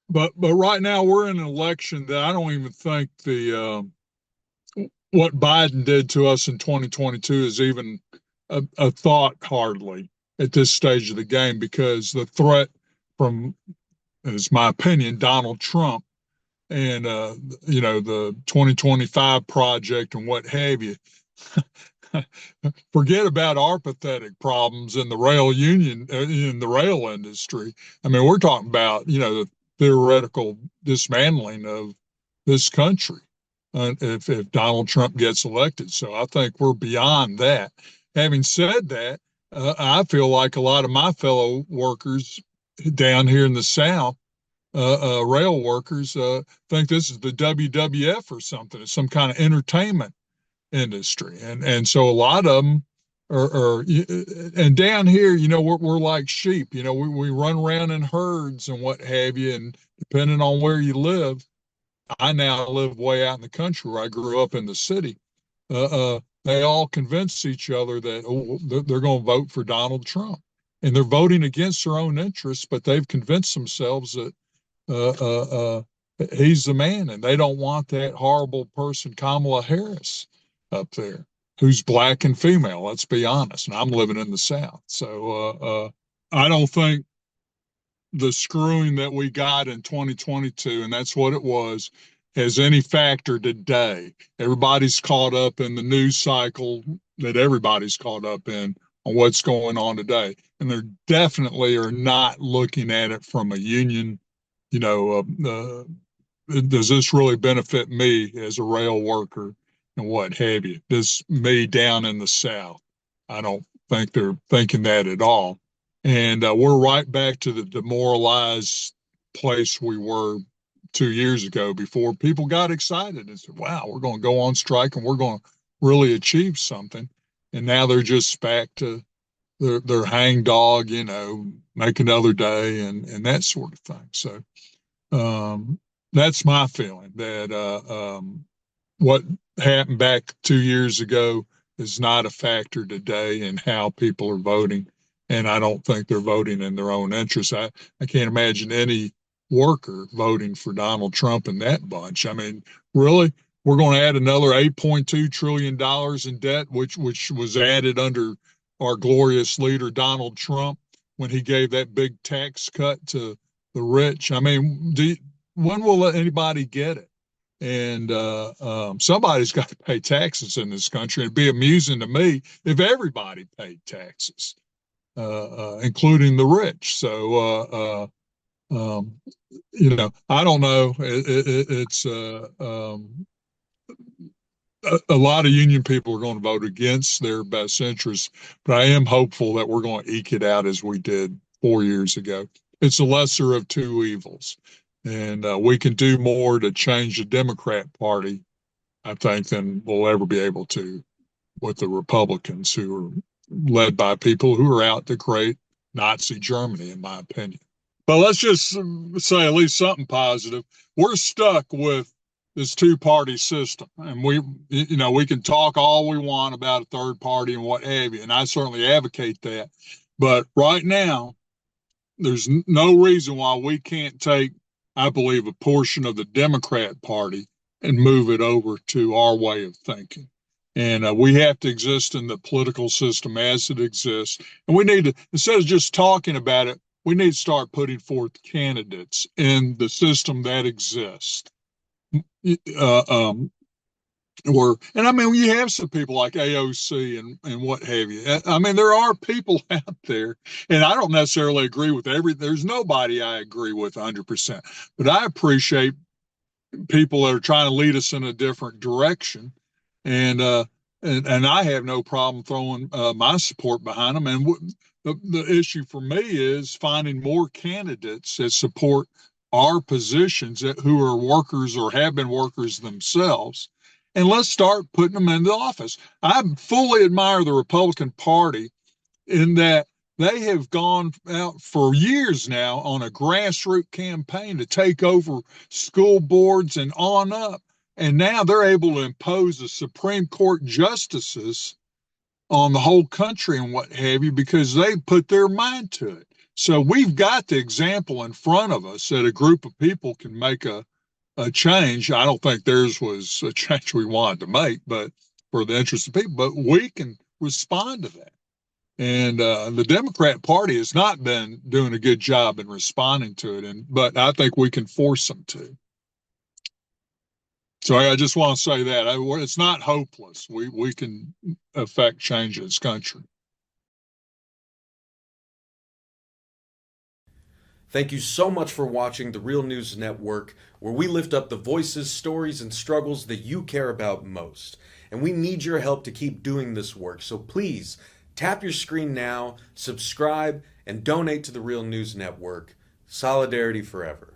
but right now we're in an election that I don't even think the what Biden did to us in 2022 is even a thought hardly at this stage of the game, because the threat from, is my opinion, Donald Trump and the 2025 project and what have you. Forget about our pathetic problems in the rail union, in the rail industry. I mean, we're talking about, the theoretical dismantling of this country if Donald Trump gets elected. So I think we're beyond that. Having said that, I feel like a lot of my fellow workers down here in the South, rail workers, think this is the WWF or something. It's some kind of entertainment industry, and so a lot of them are and down here, we're like sheep. We run around in herds and what have you, and depending on where you live, I now live way out in the country where I grew up in the city. They all convince each other that they're going to vote for Donald Trump, and they're voting against their own interests, but they've convinced themselves that uh, uh, he's the man, and they don't want that horrible person Kamala Harris up there, who's black and female. Let's be honest. And I'm living in the South, so I don't think the screwing that we got in 2022, and that's what it was, has any factor today. Everybody's caught up in the news cycle that everybody's caught up in on what's going on today. And they definitely are not looking at it from a union, you know, does this really benefit me as a rail worker and what have you? This me down in the South. I don't think they're thinking that at all. And we're right back to the demoralized place we were 2 years ago before people got excited and said, wow, we're going to go on strike and we're going to really achieve something. And now they're just back to their hang dog, make another day and that sort of thing. So um, that's my feeling that what happened back 2 years ago is not a factor today in how people are voting. And I don't think they're voting in their own interest. I can't imagine any worker voting for Donald Trump in that bunch. I mean, really, we're going to add another $8.2 trillion in debt, which was added under our glorious leader, Donald Trump, when he gave that big tax cut to the rich. I mean, when will anybody get it? And somebody's got to pay taxes in this country. It'd be amusing to me if everybody paid taxes, including the rich. So, I don't know. It's a lot of union people are going to vote against their best interests, but I am hopeful that we're going to eke it out as we did 4 years ago. It's the lesser of two evils, and we can do more to change the Democrat Party, I think, than we'll ever be able to with the Republicans, who are led by people who are out to create Nazi Germany, in my opinion. But let's just say at least something positive. We're stuck with this two-party system, and we can talk all we want about a third party and what have you, and I certainly advocate that. But right now, there's no reason why we can't take, I believe, a portion of the Democrat Party and move it over to our way of thinking. And we have to exist in the political system as it exists. And we need to, instead of just talking about it, we need to start putting forth candidates in the system that exists. Uh, um, and I mean, you have some people like AOC and what have you. I mean, there are people out there, and I don't necessarily agree with there's nobody I agree with 100%, but I appreciate people that are trying to lead us in a different direction. And, and I have no problem throwing my support behind them. And the issue for me is finding more candidates that support our positions who are workers or have been workers themselves. And let's start putting them into office. I fully admire the Republican Party in that they have gone out for years now on a grassroots campaign to take over school boards and on up. And now they're able to impose the Supreme Court justices on the whole country and what have you, because they put their mind to it. So we've got the example in front of us that a group of people can make a change. I don't think theirs was a change we wanted to make, but for the interest of people, but we can respond to that. And the Democrat Party has not been doing a good job in responding to it, but I think we can force them to. So I just want to say that it's not hopeless. We can affect change in this country. Thank you so much for watching the Real News Network, where we lift up the voices, stories, and struggles that you care about most. And we need your help to keep doing this work. So please tap your screen now, subscribe, and donate to the Real News Network. Solidarity forever.